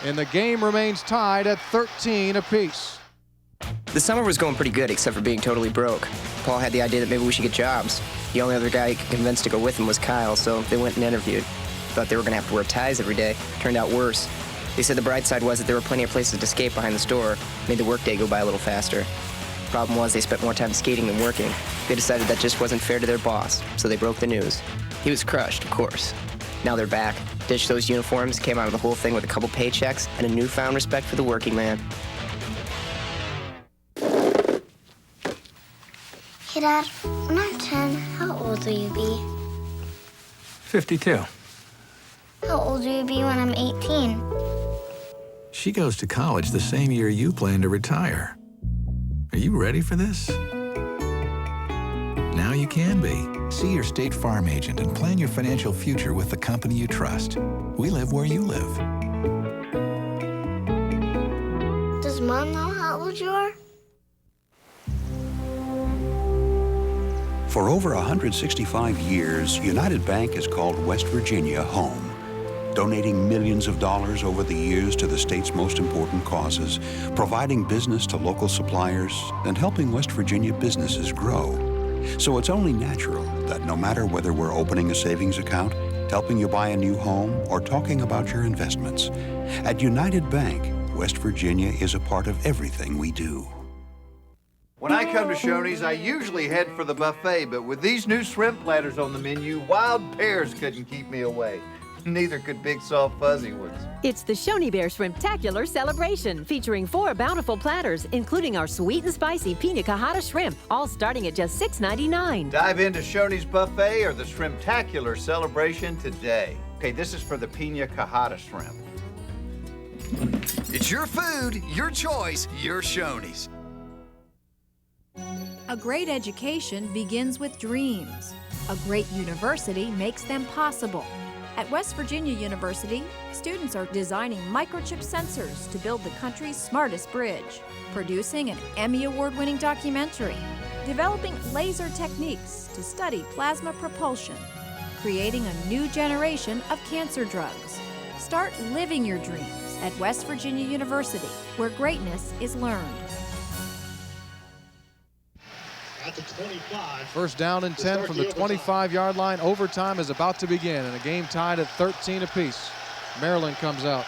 And the game remains tied at 13 apiece. The summer was going pretty good, except for being totally broke. Paul had the idea that maybe we should get jobs. The only other guy he could convince to go with him was Kyle, so they went and interviewed. Thought they were going to have to wear ties every day. Turned out worse. They said the bright side was that there were plenty of places to skate behind the store. Made the workday go by a little faster. Problem was they spent more time skating than working. They decided that just wasn't fair to their boss, so they broke the news. He was crushed, of course. Now they're back. Ditched those uniforms, came out of the whole thing with a couple paychecks and a newfound respect for the working man. Hey, Dad, when I'm 10, how old will you be? 52. How old will you be when I'm 18? She goes to college the same year you plan to retire. Are you ready for this? Now you can be. See your State Farm agent and plan your financial future with the company you trust. We live where you live. Does Mom know how old you are? For over 165 years, United Bank has called West Virginia home, donating millions of dollars over the years to the state's most important causes, providing business to local suppliers, and helping West Virginia businesses grow. So it's only natural that no matter whether we're opening a savings account, helping you buy a new home, or talking about your investments, at United Bank, West Virginia is a part of everything we do. When I come to Shoney's, I usually head for the buffet, but with these new shrimp platters on the menu, wild pears couldn't keep me away. Neither could big, soft, fuzzy ones. It's the Shoney Bear Shrimptacular celebration, featuring 4 bountiful platters, including our sweet and spicy Pina Colada shrimp, all starting at just $6.99. Dive into Shoney's buffet or the Shrimptacular celebration today. Okay, this is for the Pina Colada shrimp. It's your food, your choice, your Shoney's. A great education begins with dreams. A great university makes them possible. At West Virginia University, students are designing microchip sensors to build the country's smartest bridge, producing an Emmy Award-winning documentary, developing laser techniques to study plasma propulsion, creating a new generation of cancer drugs. Start living your dreams at West Virginia University, where greatness is learned. at the 25. First down and 10 from the 25-yard line. Overtime is about to begin, and a game tied at 13 apiece. Maryland comes out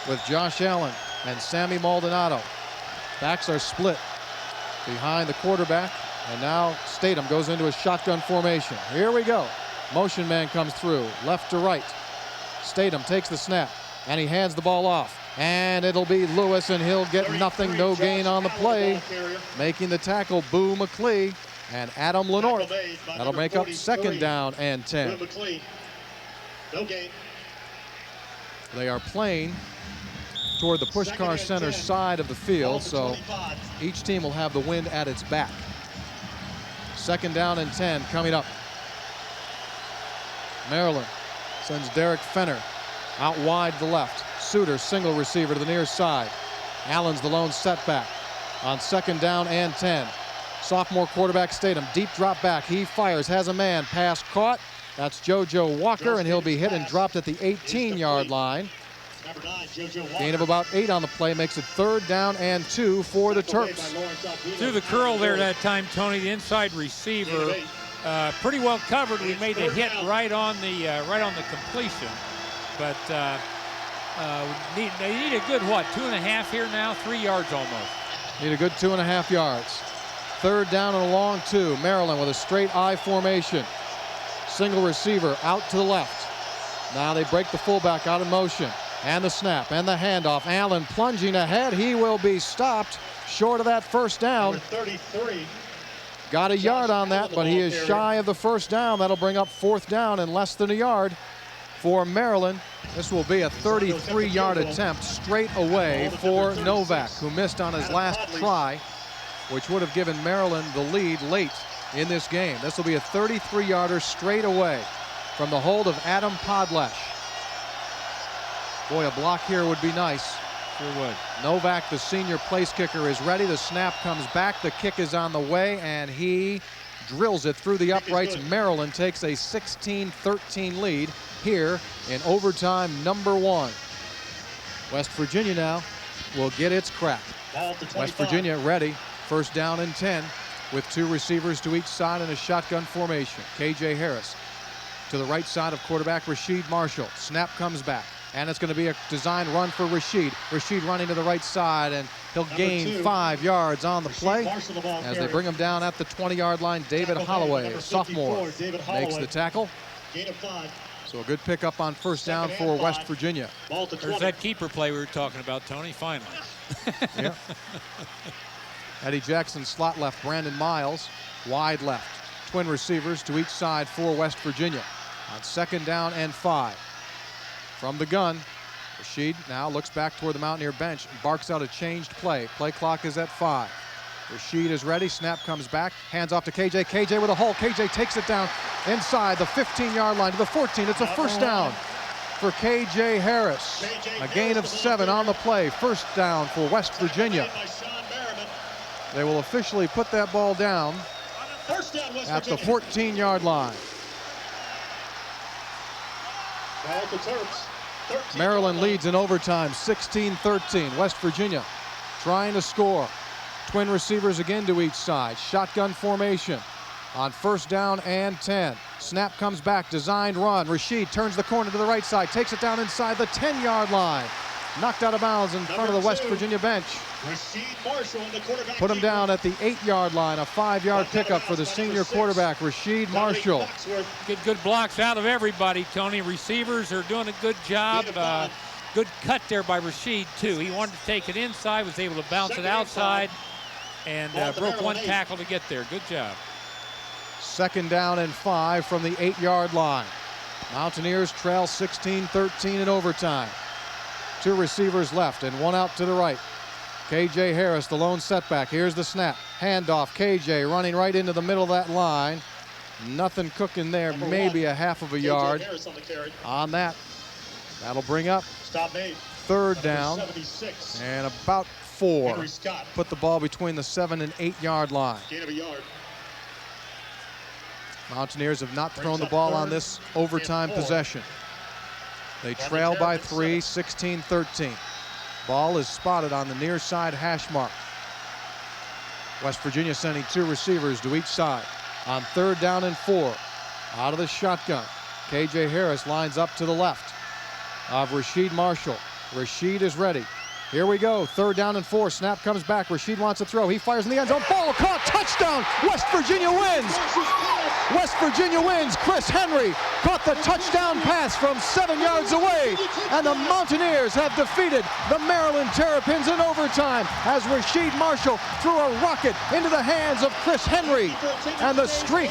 with Josh Allen and Sammy Maldonado. Backs are split behind the quarterback, and now Statham goes into a shotgun formation. Here we go. Motion man comes through, left to right. Statham takes the snap, and he hands the ball off. And it'll be Lewis, and he'll get nothing, no gain on the play. Making the tackle, Boo McClee and Adam Lenort. That'll make up second down and 10. No gain. They are playing toward the Pushkar Center side of the field, so each team will have the wind at its back. Second down and 10 coming up. Maryland sends Derek Fenner out wide to the left. Suter, single receiver to the near side. Allen's the lone setback on second down and 10. Sophomore quarterback Statham, deep drop back. He fires, has a man, pass caught. That's JoJo Walker, and he'll be hit and dropped at the 18-yard line. Gain of about 8 on the play makes it third down and 2 for the Terps. Through the curl there that time, Tony, the inside receiver, pretty well covered. We made the hit right on the completion, but they need a good, what, 2.5 here now? 3 yards almost. Need a good 2.5 yards. Third down and a long 2. Maryland with a straight I formation. Single receiver out to the left. Now they break the fullback out in motion. And the snap and the handoff. Allen plunging ahead. He will be stopped short of that first down. Number 33. Got a yard on that, but he is shy of the first down. That'll bring up fourth down and less than a yard for Maryland. This will be a 33-yard attempt straight away for Novak, who missed on his last try, which would have given Maryland the lead late in this game. This will be a 33-yarder straight away from the hold of Adam Podlesh. Boy, a block here would be nice. Sure would. Novak, the senior place kicker, is ready. The snap comes back. The kick is on the way, and he drills it through the uprights. Maryland takes a 16-13 lead here in overtime number 1. West Virginia now will get its crack. West Virginia ready. First down and 10 with 2 receivers to each side in a shotgun formation. KJ Harris to the right side of quarterback Rasheed Marshall. Snap comes back. And it's going to be a design run for Rasheed. Rasheed running to the right side, and he'll gain 5 yards on the play as they bring him down at the 20-yard line. David Holloway, sophomore, makes the tackle. So a good pickup on first down for West Virginia. There's that keeper play we were talking about, Tony, finally. Yeah. Eddie Jackson slot left, Brandon Miles wide left. Twin receivers to each side for West Virginia on second down and 5. From the gun, Rasheed now looks back toward the Mountaineer bench and barks out a changed play. Play clock is at 5. Rasheed is ready. Snap comes back. Hands off to KJ. KJ with a hole. KJ takes it down inside the 15-yard line to the 14. It's a first down for KJ Harris. A gain of 7 on the play. First down for West Virginia. They will officially put that ball down at the 14-yard line. Maryland leads in overtime, 16-13. West Virginia trying to score. Twin receivers again to each side. Shotgun formation on first down and 10. Snap comes back, designed run. Rasheed turns the corner to the right side, takes it down inside the 10-yard line. Knocked out of bounds in front of the West Virginia bench. Put him down at the 8-yard line. A 5-yard pickup for the senior quarterback, Rasheed Marshall. Good blocks out of everybody, Tony. Receivers are doing a good job. Good cut there by Rasheed, too. He wanted to take it inside, was able to bounce it outside, and broke one tackle to get there. Good job. Second down and 5 from the 8-yard line. Mountaineers trail 16-13 in overtime. 2 receivers left and 1 out to the right. KJ Harris, the lone setback. Here's the snap. Handoff. KJ running right into the middle of that line. Nothing cooking there. Maybe a half of a yard on that. That'll bring up third down and about 4. Put the ball between the 7 and 8-yard line. Mountaineers have not thrown the ball on this overtime possession. They trail by 3, 16-13. Ball is spotted on the near side hash mark. West Virginia sending 2 receivers to each side. On 3rd down and 4. Out of the shotgun. KJ Harris lines up to the left of Rasheed Marshall. Rasheed is ready. Here we go. 3rd down and 4. Snap comes back. Rasheed wants to throw. He fires in the end zone. Ball caught. Touchdown. West Virginia wins. West Virginia wins. Chris Henry caught the touchdown pass from 7 yards away. And the Mountaineers have defeated the Maryland Terrapins in overtime as Rasheed Marshall threw a rocket into the hands of Chris Henry. And the streak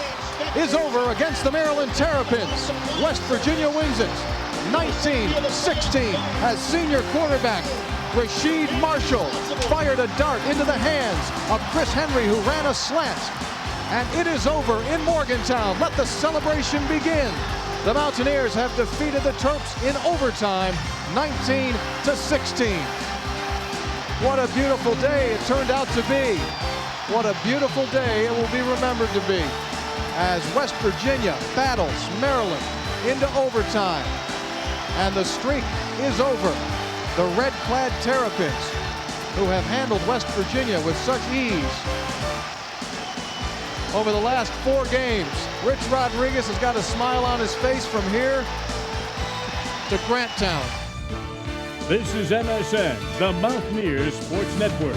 is over against the Maryland Terrapins. West Virginia wins it 19-16 as senior quarterback Rasheed Marshall fired a dart into the hands of Chris Henry, who ran a slant. And it is over in Morgantown. Let the celebration begin. The Mountaineers have defeated the Terps in overtime, 19-16. What a beautiful day it turned out to be. What a beautiful day it will be remembered to be as West Virginia battles Maryland into overtime. And the streak is over. The red-clad Terrapins, who have handled West Virginia with such ease over the last 4 games. Rich Rodriguez has got a smile on his face from here to Grant Town. This is MSN, the Mountaineers Sports Network.